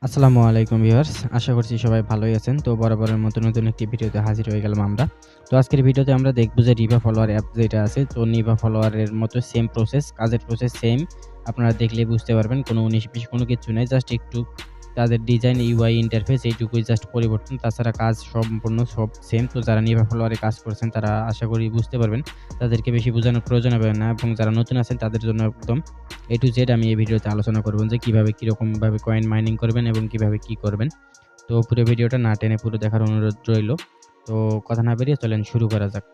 আসসালামু আলাইকুম ভিউয়ার্স। আশা করছি সবাই ভালোই আছেন। তো বরাবরের মতো নতুন একটি ভিডিওতে হাজির হয়ে গেলাম আমরা। তো আজকের ভিডিওতে আমরা দেখব যে রিভা ফলোয়ার অ্যাপ যেটা আছে, তো নিভা ফলোয়ারের মতো সেম প্রসেস, কাজের প্রসেস সেম। আপনারা দেখলেই বুঝতে পারবেন কোনো ১৯-২০ কোনো কিছু নাই। জাস্ট একটু তাদের ডিজাইন, ইউআই ইন্টারফেস এইটুকুই জাস্ট পরিবর্তন। তাছাড়া কাজ সম্পূর্ণ সব সেম। তো যারা নিভা ফলোয়ারে কাজ করছেন তারা আশা করি বুঝতে পারবেন। তাদেরকে বেশি বোঝানোর প্রয়োজন হবে না এবং যারা নতুন আছেন তাদের জন্য একদম A to Z আমি এই ভিডিওতে আলোচনা করব যে কিভাবে কিরকমভাবে কয়েন মাইনিং করবেন এবং কিভাবে কি করবেন। তো পুরো ভিডিওটা না টেনে পুরো দেখার অনুরোধ রইলো। তো কথা না বাড়িয়ে চলেন শুরু করা যাক।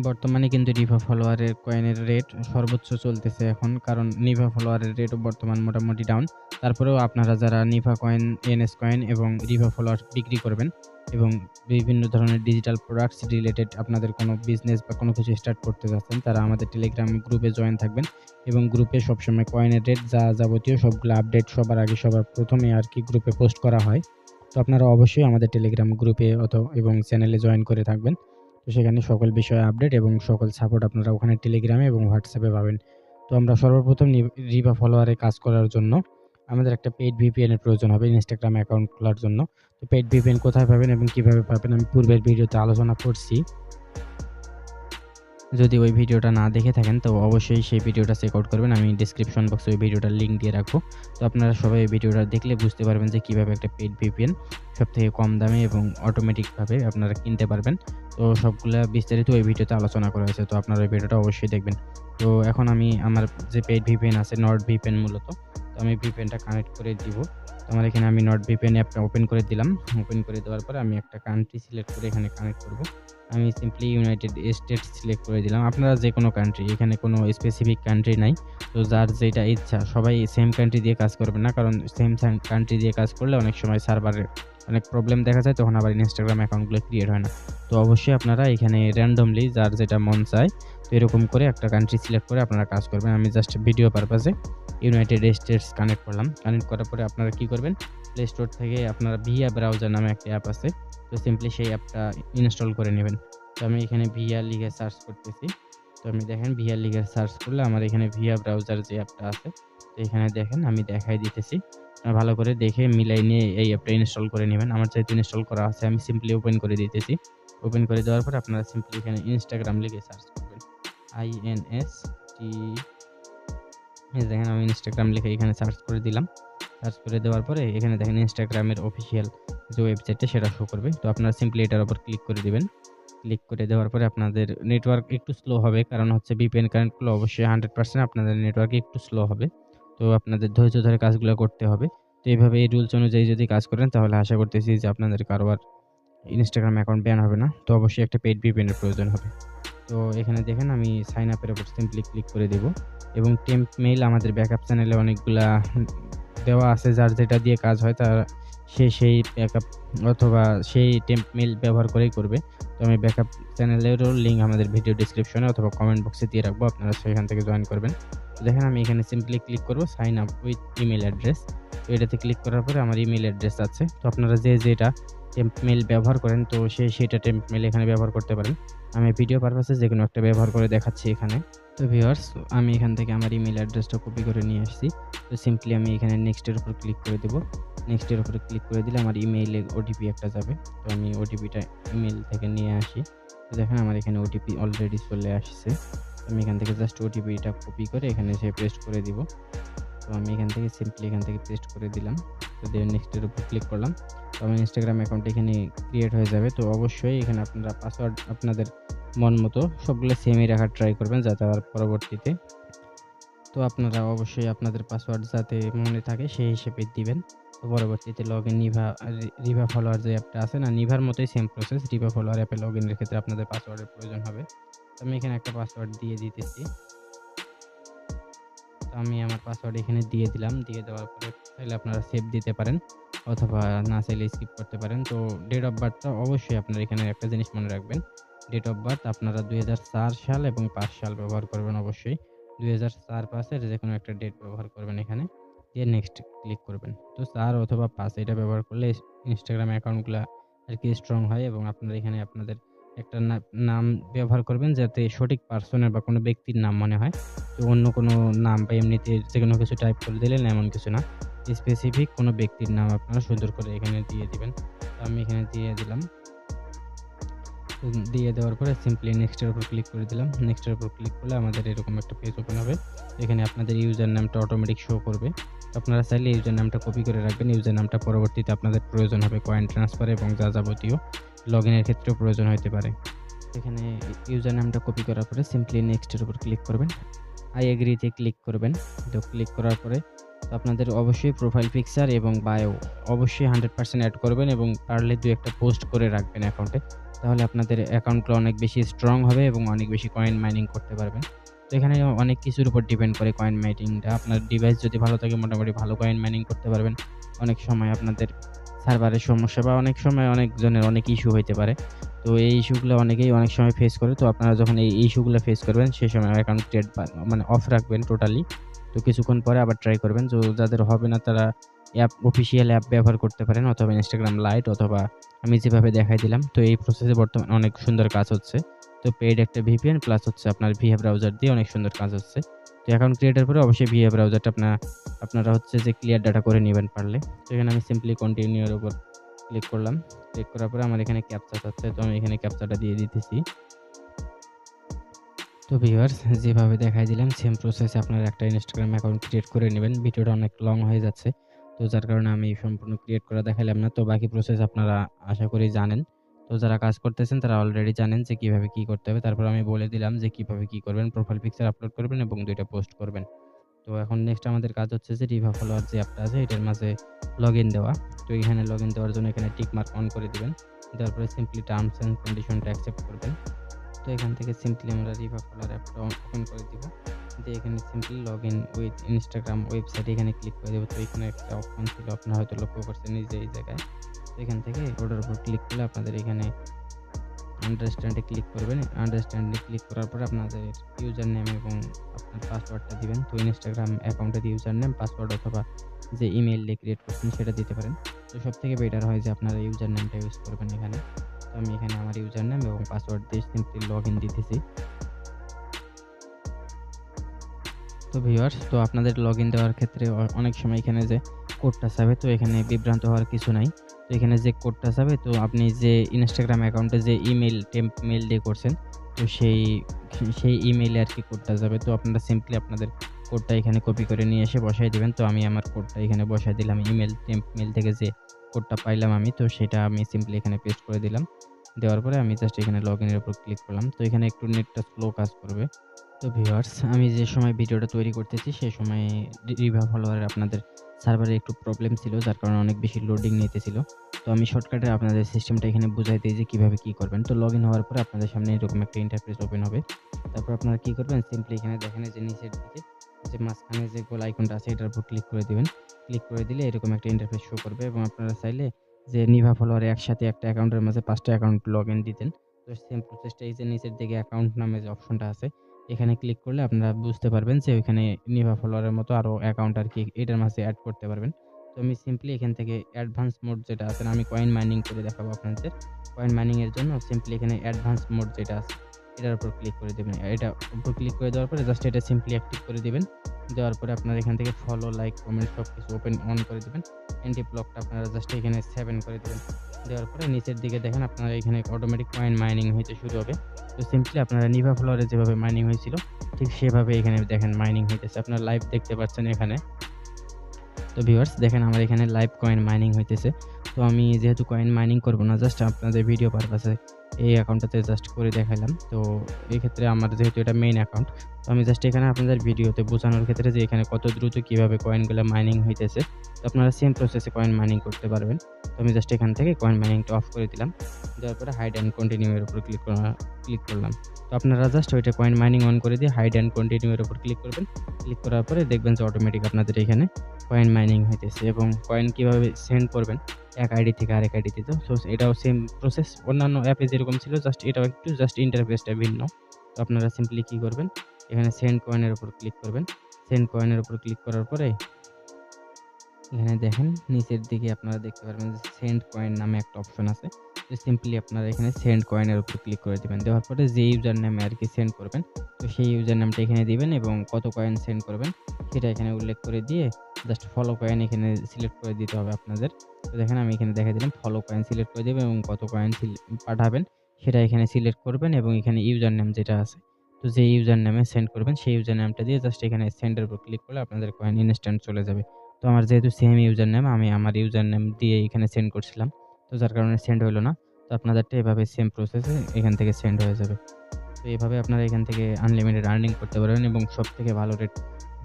বর্তমানে কিন্তু নিভা ফলোয়ারের কয়েনের রেট সর্বোচ্চ চলতেছে এখন, কারণ নিভা ফলোয়ারের রেটও বর্তমান মোটামুটি ডাউন। তারপরেও আপনারা যারা নিভা কয়েন, এনএস কয়েন এবং রিভা ফলোয়ার বিক্রি করবেন এবং বিভিন্ন ধরনের ডিজিটাল প্রোডাক্টস রিলেটেড আপনাদের কোনো বিজনেস বা কোনো কিছু স্টার্ট করতে যাচ্ছেন, তারা আমাদের টেলিগ্রাম গ্রুপে জয়েন থাকবেন এবং গ্রুপে সবসময় কয়েনের রেট যা যাবতীয় সবগুলো আপডেট সবার আগে সবার প্রথমে গ্রুপে পোস্ট করা হয়। তো আপনারা অবশ্যই আমাদের টেলিগ্রাম গ্রুপে এবং চ্যানেলে জয়েন করে থাকবেন। তো সেখানে সকল বিষয়ে আপডেট এবং সকল সাপোর্ট আপনারা ওখানে টেলিগ্রামে এবং হোয়াটসঅ্যাপে পাবেন। তো আমরা সর্বপ্রথম রিভা ফলোয়ারে কাজ করার জন্য আমাদের একটা পেইড ভিপিএন এর প্রয়োজন হবে ইনস্টাগ্রাম অ্যাকাউন্ট খোলার জন্য। তো পেইড ভিপিএন কোথায় পাবেন এবং কিভাবে পাবেন আমি পূর্বের ভিডিওতে আলোচনা করছি। যদি ওই ভিডিওটা না দেখে থাকেন তো অবশ্যই সেই ভিডিওটা চেক আউট করবেন। আমি ডেসক্রিপশন বক্সে ওই ভিডিওটার লিঙ্ক দিয়ে রাখবো। তো আপনারা সবাই এই ভিডিওটা দেখলে বুঝতে পারবেন যে কিভাবে একটা পেইড ভিপিএন সবথেকে কম দামে এবং অটোমেটিকভাবে আপনারা কিনতে পারবেন। তো সবগুলা বিস্তারিত ওই ভিডিওতে আলোচনা করা হয়েছে। তো আপনারা ওই ভিডিওটা অবশ্যই দেখবেন। তো এখন আমি আমার যে পেইড ভিপিএন আছে নর্ড ভিপিএন মূলত। তো আমি ভিপিএনটা কানেক্ট করে দিব। তো আমার এখানে আমি নর্ড ভিপিএন অ্যাপটা ওপেন করে দিলাম। ওপেন করে দেওয়ার পরে আমি একটা কান্ট্রি সিলেক্ট করে এখানে কানেক্ট করব। আমি সিম্পলি ইউনাইটেড স্টেটস সিলেক্ট করে দিলাম। আপনারা যেকোনো কান্ট্রি, এখানে কোনো স্পেসিফিক কান্ট্রি নাই। তো যার যেটা ইচ্ছা সবাই সেম কান্ট্রি দিয়ে কাজ করবেন না, কারণ সেম কান্ট্রি দিয়ে কাজ করলে অনেক সময় সার্ভারে অনেক প্রবলেম দেখা যায়, তখন আবার ইনস্টাগ্রাম অ্যাকাউন্টগুলো ক্রিয়েট হয় না। তো অবশ্যই আপনারা এখানে র্যান্ডমলি যার যেটা মন চায় তো এরকম করে একটা কান্ট্রি সিলেক্ট করে আপনারা কাজ করবেন। আমি জাস্ট ভিডিও পারপাসে ইউনাইটেড স্টেটস কানেক্ট করলাম। কানেক্ট করার পরে আপনারা কি করবেন, প্লে স্টোর থেকে আপনারা ভিয়া ব্রাউজার নামে একটা অ্যাপ আছে। তো সিম্পলি সেই অ্যাপটা ইনস্টল করে নেবেন। তো আমি এখানে ভিয়া লিখে সার্চ করতেছি। তো আমি দেখেন ভিয়া লিখে সার্চ করলে আমার এখানে ভিয়া ব্রাউজার যে অ্যাপটা আছে, তো এখানে দেখেন আমি দেখাই দিতেছি। ভালো করে দেখে মিলাই নিয়ে এই অ্যাপটা ইনস্টল করে নেবেন। আমার যেহেতু ইনস্টল করা আছে আমি সিম্পলি ওপেন করে দিতেছি। ওপেন করে দেওয়ার পর আপনারা সিম্পলি এখানে ইনস্টাগ্রাম লিখে সার্চ করবেন। INST, এই দেখেন আমি ইনস্টাগ্রাম লিখে এখানে সার্চ করে দিলাম। সার্চ করে দেওয়ার পরে এখানে দেখেন ইনস্টাগ্রামের অফিসিয়াল যে ওয়েবসাইটটা সেটা শো করবে। তো আপনারা সিম্পলি এটার উপর ক্লিক করে দিবেন। ক্লিক করে দেওয়ার পরে আপনাদের নেটওয়ার্ক একটু স্লো হবে, কারণ হচ্ছে VPN কানেক্ট করলে অবশ্যই 100% আপনাদের নেটওয়ার্ক একটু স্লো হবে। তো আপনাদের ধৈর্য ধরে কাজগুলো করতে হবে। তো এইভাবে এই রুলস অনুযায়ী যদি কাজ করেন তাহলে আশা করতেছি যে আপনাদের কারো আর ইনস্টাগ্রাম অ্যাকাউন্ট ব্যান হবে না। তো অবশ্যই একটা পেইড VPN এর প্রয়োজন হবে। তো এখানে দেখেন আমি সাইন আপের উপর সিম্পলি ক্লিক করে দেব এবং টেম্প মেইল আমাদের ব্যাকআপ চ্যানেলে অনেকগুলা দেওয়া আছে, যার যেটা দিয়ে কাজ হয় তার সেই ব্যাকআপ অথবা সেই টেম্প মেইল ব্যবহার করেই করবে। তো আমি ব্যাকআপ চ্যানেলেরও লিঙ্ক আমাদের ভিডিও ডেসক্রিপশনে অথবা কমেন্ট বক্সে দিয়ে রাখবো, আপনারা সেখান থেকে জয়েন করবেন। তো দেখেন আমি এখানে সিম্পলি ক্লিক করব sign up with email address. তো এটাতে ক্লিক করার পরে আমার ইমেল অ্যাড্রেস আছে। তো আপনারা যে যেটা টেম্প মেইল ব্যবহার করেন তো সেটা টেম্প মেইল এখানে ব্যবহার করতে পারেন। আমি ভিডিও পারপাসে যেকোনো একটা ব্যবহার করে দেখাচ্ছি এখানে। তো ভিউয়ার্স, আমি এখান থেকে আমার ইমেল অ্যাড্রেসটা কপি করে নিয়ে আসছি। তো সিম্পলি আমি এখানে নেক্সটের উপর ক্লিক করে দেব। নেক্সটের উপরে ক্লিক করে দিলে আমার ইমেইলে ওটিপি একটা যাবে। তো আমি ওটিপিটা ইমেইল থেকে নিয়ে আসি। তো দেখেন আমার এখানে ওটিপি অলরেডি চলে আসছে। আমি এখান থেকে জাস্ট ওটিপিটা কপি করে এখানে পেস্ট করে দিব। তো আমি এখান থেকে সিম্পলি এখান থেকে পেস্ট করে দিলাম। তো দেন নেক্সটের উপর ক্লিক করলাম। তো আমার ইনস্টাগ্রাম অ্যাকাউন্ট এখানে ক্রিয়েট হয়ে যাবে। তো অবশ্যই এখানে আপনারা পাসওয়ার্ড আপনাদের মন মতো সবগুলো সেমই রাখার ট্রাই করবেন, যাতে আবার পরবর্তীতে তো আপনারা অবশ্যই আপনাদের পাসওয়ার্ড যাতে মনে থাকে সেই হিসেবে দিবেন। তো পরবর্তীতে লগইন রিভা ফলোয়ার যে অ্যাপটা আছে না, নিভার মতোই সেম প্রসেস। রিভা ফলোয়ার অ্যাপে লগইনের ক্ষেত্রে আপনাদের পাসওয়ার্ডের প্রয়োজন হবে। তো আমি এখানে একটা পাসওয়ার্ড দিয়ে দিতেছি। তো আমি আমার পাসওয়ার্ড এখানে দিয়ে দিলাম। দিয়ে দেওয়ার পরে চাইলে আপনারা সেভ দিতে পারেন অথবা না চাইলে স্কিপ করতে পারেন। তো ডেট অফ বার্থটা অবশ্যই আপনারা এখানে একটা জিনিস মনে রাখবেন। ডেট অফ বার্থ আপনারা ২০০৪ সাল এবং ৫ সাল ব্যবহার করবেন অবশ্যই। ২০০৪-৫ এর যেকোনো একটা ডেট ব্যবহার করবেন এখানে। দিয়ে নেক্সট ক্লিক করবেন। তো ৪ অথবা ৫ এটা ব্যবহার করলে ইনস্টাগ্রাম অ্যাকাউন্টগুলা আরকি স্ট্রং হয় এবং আপনারা এখানে আপনাদের একটা নাম ব্যবহার করবেন যাতে সঠিক পার্সনের বা কোনো ব্যক্তির নাম মনে হয়। তো অন্য কোনো নাম বা এমনিতে যেকোনো কিছু টাইপ করে দিলেন এমন কিছু না। স্পেসিফিক কোনো ব্যক্তির নাম আপনারা সুন্দর করে এখানে দিয়ে দিবেন। তো আমি এখানে দিয়ে দিলাম। দিয়ে দেওয়ার পরে সিম্পলি নেক্সট এর উপর ক্লিক করে দিলাম। নেক্সট এর উপর ক্লিক করলে আমাদের এরকম একটা পেজ ওপেন হবে। এখানে আপনাদের ইউজার নামটা অটোমেটিক শো করবে। তো আপনারা চাইলে ইউজার নামটা কপি করে রাখবেন। ইউজার নামটা পরবর্তীতে আপনাদের প্রয়োজন হবে কয়েন ট্রান্সফার এবং যা যাবতীয় লগইনের ক্ষেত্রেও প্রয়োজন হতে পারে। এখানে ইউজার নামটা কপি করার পরে সিম্পলি নেক্সট এর উপর ক্লিক করবেন। আই এগ্রি তে ক্লিক করবেন। তো ক্লিক করার পরে তো আপনাদের অবশ্যই প্রোফাইল পিকচার এবং বায়ো অবশ্যই 100% অ্যাড করবেন এবং পারলে ২-১ টা পোস্ট করে রাখবেন অ্যাকাউন্টে। তাহলে আপনাদের অ্যাকাউন্টগুলো অনেক বেশি স্ট্রং হবে এবং অনেক বেশি কয়েন মাইনিং করতে পারবেন। তো এখানে অনেক কিছুর উপর ডিপেন্ড করে কয়েন মাইনিংটা। আপনার ডিভাইস যদি ভালো থাকে মোটামুটি ভালো কয়েন মাইনিং করতে পারবেন। অনেক সময় আপনাদের সার্ভারের সমস্যা বা অনেক সময় অনেকজনের অনেক ইস্যু হইতে পারে। তো এই ইস্যুগুলো অনেকেই অনেক সময় ফেস করে। তো আপনারা যখন এই ইস্যুগুলো ফেস করবেন সেই সময় অ্যাকাউন্ট ক্রিয়েট মানে অফ রাখবেন টোটালি। তো কিছুক্ষণ পরে আবার ট্রাই করবেন। তো যাদের হবে না তারা অফিসিয়াল অ্যাপ ব্যবহার করতে পারেন অথবা Instagram লাইট অথবা আমি যেভাবে দেখাই দিলাম। তো এই প্রসেসে বর্তমানে অনেক সুন্দর কাজ হচ্ছে। তো পেইড একটা VPN প্লাস হচ্ছে আপনার VA ব্রাউজার দিয়ে অনেক সুন্দর কাজ হচ্ছে। তো অ্যাকাউন্ট ক্রিয়েটের পরে অবশ্যই VA ব্রাউজারটা আপনারা হচ্ছে যে ক্লিয়ার ডাটা করে নিবেন পারলে। তো এখানে আমি সিম্পলি কন্টিনিউ এর উপর ক্লিক করলাম। ক্লিক করার পরে আমার এখানে ক্যাপচা চাচ্ছে। তো আমি এখানে ক্যাপচাটা দিয়ে দিতেছি। তো ভিউয়ার্স যেভাবে দেখাই দিলাম সেম প্রসেসে আপনারা একটা Instagram অ্যাকাউন্ট ক্রিয়েট করে নেবেন। ভিডিওটা অনেক লং হয়ে যাচ্ছে। তো যার কারণে আমি সম্পূর্ণ ক্রিয়েট করা দেখাইলাম না। তো বাকি প্রসেস আপনারা আশা করি জানেন। তো যারা কাজ করতেছেন তারা অলরেডি জানেন যে কিভাবে কি করতে হবে। তারপর আমি বলে দিলাম যে কিভাবে কি করবেন। প্রোফাইল পিকচার আপলোড করবেন এবং ২ টা পোস্ট করবেন। তো এখন নেক্সট আমাদের কাজ হচ্ছে যে রিভা ফলোয়ার যে অ্যাপটা আছে এটার মাঝে লগইন দেওয়া। তো এখানে লগইন দেওয়ার জন্য এখানে টিক মার্ক অন করে দিবেন। দেওয়ার পরে সিম্পলি টার্মস এন্ড কন্ডিশনটা অ্যাকসেপ্ট করবেন। তো এখান থেকে সিম্পলি আমরা রিভা ফলোয়ার অ্যাপটা ওপেন করে দিব। দিয়ে এখানে simply login with Instagram website এখানে ক্লিক করে দেব। তো এখানে একটা অপশন ছিল আপনারা হয়তো লক্ষ্য করছেন এই জায়গায়। তো এখান থেকে ওটার উপর ক্লিক করলে আপনাদের এখানে আন্ডারস্ট্যান্ড এ ক্লিক করবেন। আন্ডারস্ট্যান্ড এ ক্লিক করার পরে আপনাদের ইউজার নেম এবং আপনার পাসওয়ার্ডটা দিবেন। তো Instagram অ্যাকাউন্টের ইউজার নেম, পাসওয়ার্ড অথবা যে ইমেইল দিয়ে ক্রিয়েট করছেন সেটা দিতে পারেন। তো সবথেকে বেটার হয় যে আপনারা ইউজার নেমটা ইউজ করবেন এখানে। তো আমি এখানে আমার ইউজার নেম এবং পাসওয়ার্ড দিয়ে সিম্পলি লগইন দিতেছি। তো ভিউয়ার্স তো আপনাদের লগইন দেওয়ার ক্ষেত্রে অনেক সময় এখানে যে কোডটা চাবে তো এখানে বিভ্রান্ত হওয়ার কিছু নাই। তো এখানে যে কোডটা চাবে তো আপনি যে Instagram অ্যাকাউন্টে যে ইমেইল টেম্প মেইল দিয়ে করছেন তো সেই ইমেইলে আরকি কোডটা যাবে। তো আপনারা সিম্পলি আপনাদের কোডটা এখানে কপি করে নিয়ে এসে বসায় দিবেন। তো আমি আমার কোডটা এখানে বসায় দিলাম। ইমেইল টেম্প মেইল থেকে যে কোডটা পাইলাম আমি তো সেটা আমি সিম্পলি এখানে পেস্ট করে দিলাম। দেওয়ার পরে আমি জাস্ট এখানে লগইনের উপর ক্লিক করলাম। তো এখানে একটু নেটটা স্লো কাজ করবে। তো ভিউয়ার্স আমি যে সময় ভিডিওটা তৈরি করতেছি সেই সময় রিভা ফলোয়ারের আপনাদের সার্ভারে একটু প্রবলেম ছিল যার কারণে অনেক বেশি লোডিং নিতেছিল। তো আমি শর্টকাটে আপনাদের সিস্টেমটা এখানে বুঝাই দেই যে কিভাবে কি করবেন। তো লগইন হওয়ার পরে আপনাদের সামনে এরকম একটা ইন্টারফেস ওপেন হবে। তারপর আপনারা কি করবেন সিম্পলি এখানে দেখেন এই যে নিচের দিকে যে মাঝখানে যে গোল আইকনটা আছে এটার উপর ক্লিক করে দিবেন। ক্লিক করে দিলে এরকম একটা ইন্টারফেস শো করবে এবং আপনারা চাইলে যে নিভা ফলোয়ারে একসাথে একটা অ্যাকাউন্টের মাঝে ৫ টা অ্যাকাউন্ট লগইন দিতেন। তো সেম প্রসেসটা এই যে নিচের দিকে অ্যাকাউন্ট নামে যে অপশনটা আছে এখানে ক্লিক করলে আপনারা বুঝতে পারবেন যে ওইখানে নিভা ফলোয়ারের মতো আরো অ্যাকাউন্ট আরকি এটার মাঝে এড করতে পারবেন। তো আমি সিম্পলি এখান থেকে অ্যাডভান্স মোড যেটা আছে আমি কয়েন মাইনিং করে দেখাবো আপনাদের। কয়েন মাইনিং এর জন্য সিম্পলি এখানে অ্যাডভান্স মোড যেটা আছে এটার উপর ক্লিক করে দিবেন। এটা উপর ক্লিক করে দেওয়ার পরে জাস্ট এটা সিম্পলি অ্যাক্টিভ করে দিবেন। দেওয়ার পরে আপনারা এখান থেকে ফলো, লাইক, কমেন্ট সবকিছু ওপেন অন করে দিবেন। এন্টি ব্লকটা আপনারা জাস্ট এখানে 7 করে দিবেন। দেওয়ার পরে নিচের দিকে দেখেন আপনারা এখানে অটোমেটিক কয়েন মাইনিং হইতে শুরু হবে। তো সিম্পলি আপনারা নিভা ফলোয়ারে যেভাবে মাইনিং হয়েছিল ঠিক সেভাবে এখানে দেখেন মাইনিং হইতেছে। আপনারা লাইভ দেখতে পাচ্ছেন এখানে। তো ভিউয়ার্স দেখেন আমার এখানে লাইভ কয়েন মাইনিং হইতেছে। তো আমি যেহেতু কয়েন মাইনিং করব না জাস্ট আপনাদের ভিডিও পারপাসে এই অ্যাকাউন্টটাতে জাস্ট করে দেখাইলাম। তো এই ক্ষেত্রে আমার যেহেতু এটা মেইন অ্যাকাউন্ট তো আমি জাস্ট এখানে আপনাদের ভিডিওতে বোঝানোর ক্ষেত্রে যে এখানে কত দ্রুত কিভাবে কয়েনগুলো মাইনিং হইতেছে। তো আপনারা সেম প্রসেসে কয়েন মাইনিং করতে পারবেন। তো আমি জাস্ট এখান থেকে কয়েন মাইনিংটা অফ করে দিলাম। দেওয়ার পরে হাইড অ্যান্ড কন্টিনিউ এর উপর ক্লিক করলাম। তো আপনারা জাস্ট ওইটা কয়েন মাইনিং অন করে দিয়ে হাইড অ্যান্ড কন্টিনিউ এর উপর ক্লিক করবেন। ক্লিক করার পরে দেখবেন যে অটোমেটিক আপনাদের এখানে কয়েন মাইনিং হইতেছে এবং কয়েন কিভাবে সেন্ড করবেন এক আইডি থেকে আরেক আইডিতে। তো এটাও সেম প্রসেস অন্যান্য অ্যাপে যেরকম ছিল জাস্ট এটাও একটু জাস্ট ইন্টারফেসটা ভিন্ন। তো আপনারা সিম্পলি কি করবেন এখানে সেন্ড কয়েনের উপর ক্লিক করবেন। সেন্ড কয়েনের উপর ক্লিক করার পরে এখানে দেখেন নিচের দিকে আপনারা দেখতে পারবেন যে সেন্ড কয়েন নামে একটা অপশন আছে। তো সিম্পলি আপনারা এখানে সেন্ড কয়েনের উপর ক্লিক করে দিবেন। দেওয়ার পরে যে ইউজার নেমে আরকি সেন্ড করবেন, তো সেই ইউজার নামটা এখানে দিবেন এবং কত কয়েন সেন্ড করবেন সেটা এখানে উল্লেখ করে দিয়ে জাস্ট ফলো কয়েন এখানে সিলেক্ট করে দিতে হবে আপনাদের। তো দেখেন আমি এখানে দেখাই দিলাম, ফলো কয়েন সিলেক্ট করে দিবেন এবং কত কয়েন পাঠাবেন সেটা এখানে সিলেক্ট করবেন এবং এখানে ইউজার নেম যেটা আছে, তো যে ইউজার নেমে সেন্ড করবেন সেই ইউজার নামটা দিয়ে জাস্ট এখানে সেন্ডের উপর ক্লিক করলে আপনাদের কয়েন ইনস্ট্যান্ট চলে যাবে। তো আমার যেহেতু সেম ইউজার নেম, আমি আমার ইউজার নেম দিয়ে এখানে সেন্ড করছিলাম, তো যার কারণে সেন্ড হইল না। তো আপনাদেরটা এভাবে সেম প্রসেসে এখান থেকে সেন্ড হয়ে যাবে। তো এভাবে আপনারা এখান থেকে আনলিমিটেড আর্নিং করতে পারবেন এবং সবথেকে ভালো রেট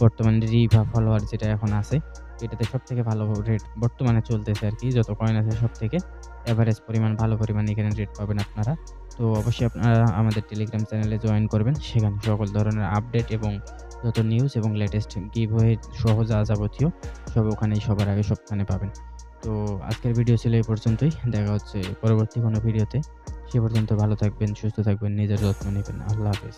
বর্তমানে রিভা ফলোয়ার যেটা এখন আছে, এটাতে সবথেকে ভালো রেট বর্তমানে চলতেছে আরকি। যত কয়েন আছে সবথেকে এভারেজ পরিমাণ ভালো পরিমাণ এখানে রেট পাবেন আপনারা। তো অবশ্যই আপনারা আমাদের টেলিগ্রাম চ্যানেলে জয়েন করবেন। সেখানে সকল ধরনের আপডেট এবং যত নিউজ এবং লেটেস্ট গিভওয়ে সহ যা যাবতীয় সব ওখানেই সবার আগে সবখানে পাবেন। তো আজকের ভিডিও ছিল এই পর্যন্তই। দেখা হচ্ছে পরবর্তী কোনো ভিডিওতে। সে পর্যন্ত ভালো থাকবেন, সুস্থ থাকবেন, নিজের যত্ন নিবেন। আল্লাহ হাফেজ।